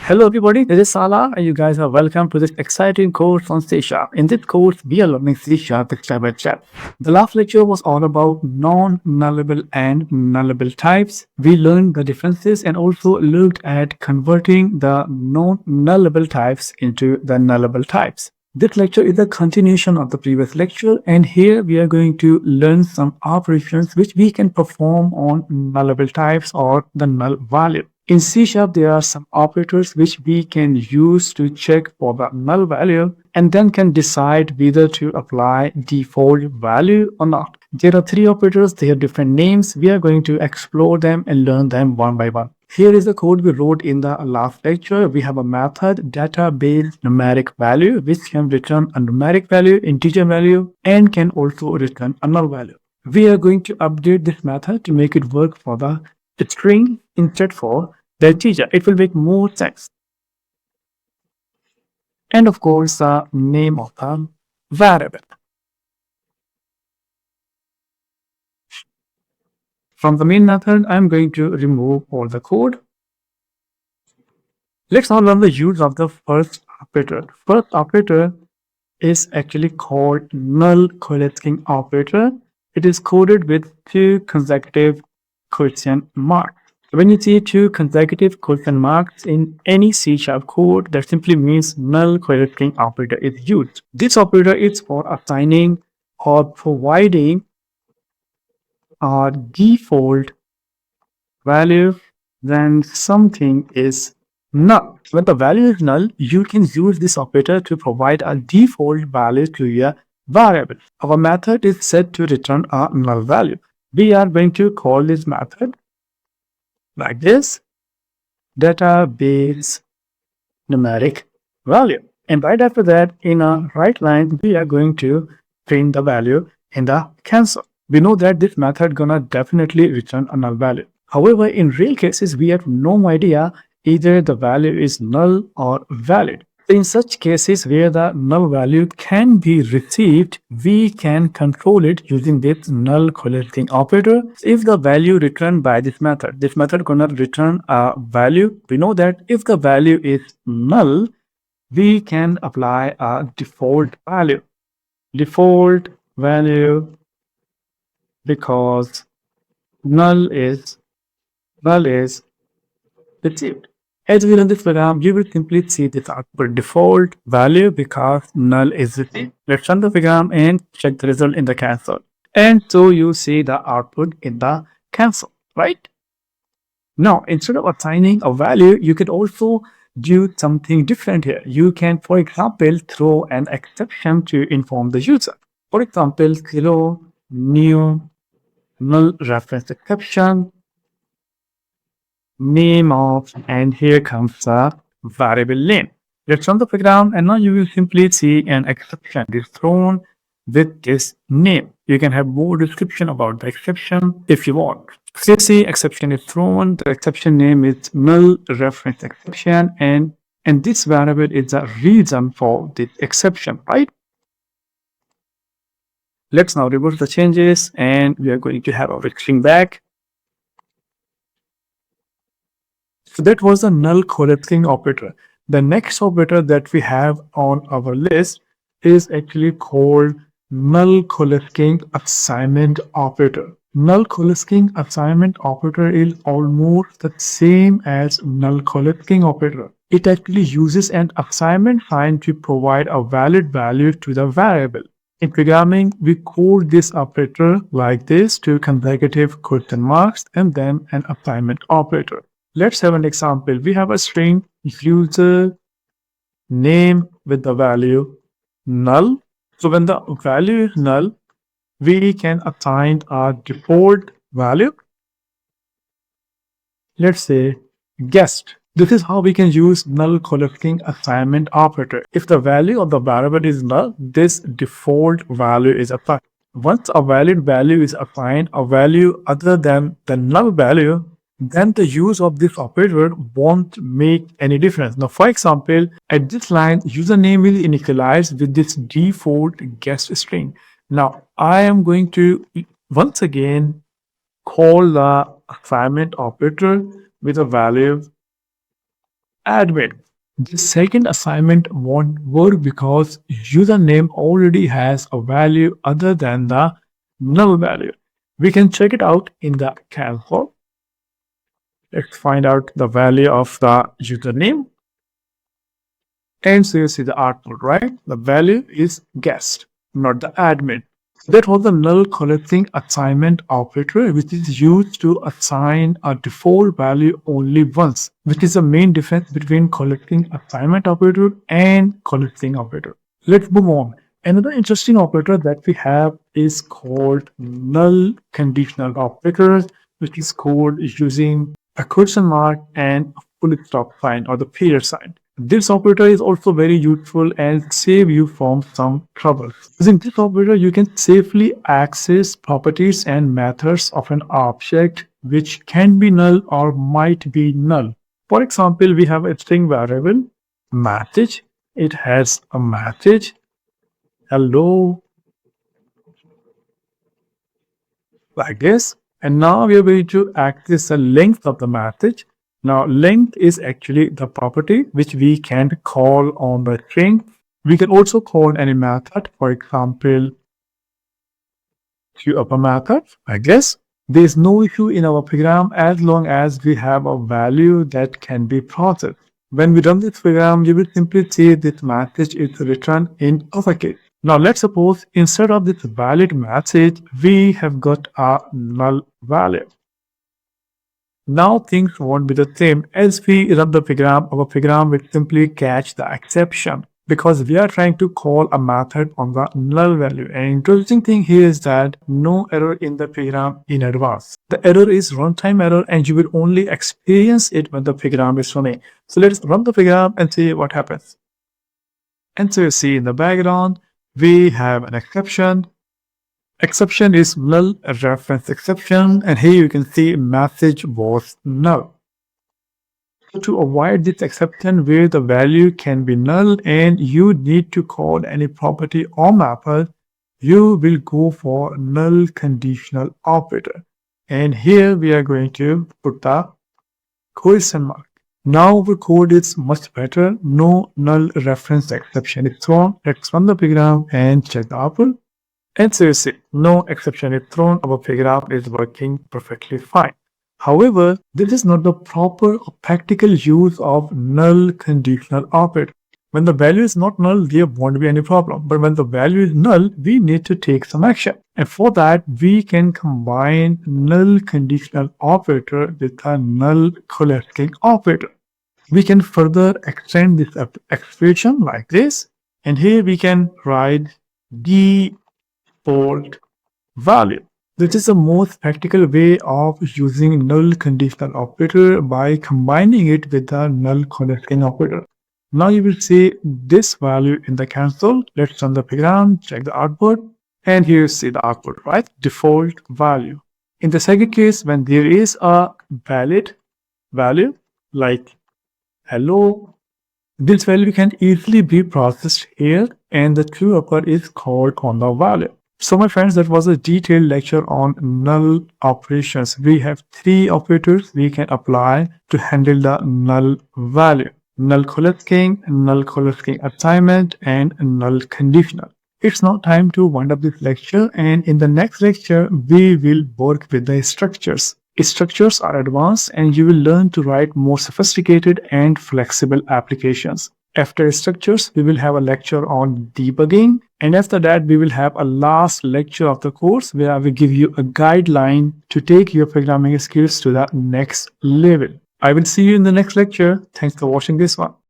Hello everybody, this is Salah and you guys are welcome to this exciting course on C Sharp. In this course, we are learning C Sharp step by step. The last lecture was all about non-nullable and nullable types. We learned the differences and also looked at converting the non-nullable types into the nullable types. This lecture is a continuation of the previous lecture, and here we are going to learn some operations which we can perform on nullable types or the null value. In C Sharp, there are some operators which we can use to check for the null value and then can decide whether to apply default value or not. There are three operators, they have different names. We are going to explore them and learn them one by one. Here is the code we wrote in the last lecture. We have a method database numeric value which can return a numeric value, integer value, and can also return a null value. We are going to update this method to make it work for the string instead for the integer. It will make more sense. And of course, the name of the variable. From the main method, I'm going to remove all the code. Let's now learn the use of the first operator. First operator is actually called null-coalescing operator. It is coded with two consecutive question marks. When you see two consecutive question marks in any C# code, that simply means null-coalescing operator is used. This operator is for assigning or providing a default value when something is null. When the value is null, you can use this operator to provide a default value to your variable. Our method is set to return a null value. We are going to call this method like this, database numeric value. And right after that, in a right line, we are going to print the value in the console. We know that this method gonna definitely return a null value. However, in real cases, we have no idea either the value is null or valid. In such cases where the null value can be received, we can control it using this null-coalescing operator. If the value returned by this method gonna return a value. We know that if the value is null, we can apply a default value. Default value because null is received. As we run this program, you will simply see this output default value because null is received. Let's run the program and check the result in the console. And so you see the output in the console, right? Now, instead of assigning a value, you can also do something different here. You can, for example, throw an exception to inform the user. For example, throw new null reference exception name of, and here comes the variable name. Let's run the program, and now you will simply see an exception is thrown with this name. You can have more description about the exception if you want. So see, exception is thrown. The exception name is null reference exception, and this variable is the reason for this exception, right? Let's now reverse the changes, and we are going to have our string back. So that was the null-coalescing operator. The next operator that we have on our list is actually called null-coalescing assignment operator. Null-coalescing assignment operator is almost the same as null-coalescing operator. It actually uses an assignment sign to provide a valid value to the variable. In programming, we code this operator like this, two consecutive question marks and then an assignment operator. Let's have an example. We have a string user name with the value null. So when the value is null, we can assign a default value. Let's say guest. This is how we can use null-coalescing assignment operator. If the value of the variable is null, this default value is assigned. Once a valid value is assigned, a value other than the null value, then the use of this operator won't make any difference. Now, for example, at this line, username will initialize with this default guest string. Now, I am going to once again call the assignment operator with a value admin. The second assignment won't work because username already has a value other than the null value. We can check it out in the console. Let's find out the value of the username. And so you see the output, right? The value is guessed, not the admin. That was the null-coalescing assignment operator, which is used to assign a default value only once, which is the main difference between collecting assignment operator and coalescing operator. Let's move on. Another interesting operator that we have is called null-conditional operators, which is called using a question mark and a full stop sign or the period sign. This operator is also very useful and save you from some trouble. Using this operator, you can safely access properties and methods of an object which can be null or might be null. For example, we have a string variable message. It has a message hello like this, and now we are going to access the length of the message. Now length is actually the property which we can call on the string. We can also call any method, for example to upper method like this. There is no issue in our program as long as we have a value that can be processed. When we run this program, you will simply see this message is returned in uppercase. Now let's suppose instead of this valid message, we have got a null value. Now things won't be the same. As we run the program, our program will simply catch the exception because we are trying to call a method on the null value. And interesting thing here is that no error in the program in advance. The error is runtime error and you will only experience it when the program is running. So let's run the program and see what happens. And so you see in the background, we have an exception. Exception is null reference exception, and here you can see message was null. So to avoid this exception where the value can be null and you need to call any property or method, you will go for null conditional operator. And here we are going to put the question mark. Now our code is much better. No null reference exception is thrown. Let's run the program and check the output. And so you see, no exception is thrown. Our program is working perfectly fine. However, this is not the proper or practical use of null conditional operator. When the value is not null, there won't be any problem. But when the value is null, we need to take some action. And for that, we can combine null conditional operator with a null-coalescing operator. We can further extend this expression like this. And here we can write default value. This is the most practical way of using null conditional operator by combining it with the null-coalescing operator. Now you will see this value in the console. Let's run the program, check the output, and here you see the output, right? Default value. In the second case, when there is a valid value like hello, this value can easily be processed here, and the true upper is called on the value. So my friends, that was a detailed lecture on null operations. We have 3 operators we can apply to handle the null value: null-coalescing, null-coalescing assignment, and null-conditional. It's now time to wind up this lecture, and in the next lecture, we will work with the structures. Structures are advanced and you will learn to write more sophisticated and flexible applications. After structures, we will have a lecture on debugging, and after that, we will have a last lecture of the course where I will give you a guideline to take your programming skills to the next level. I will see you in the next lecture. Thanks for watching this one.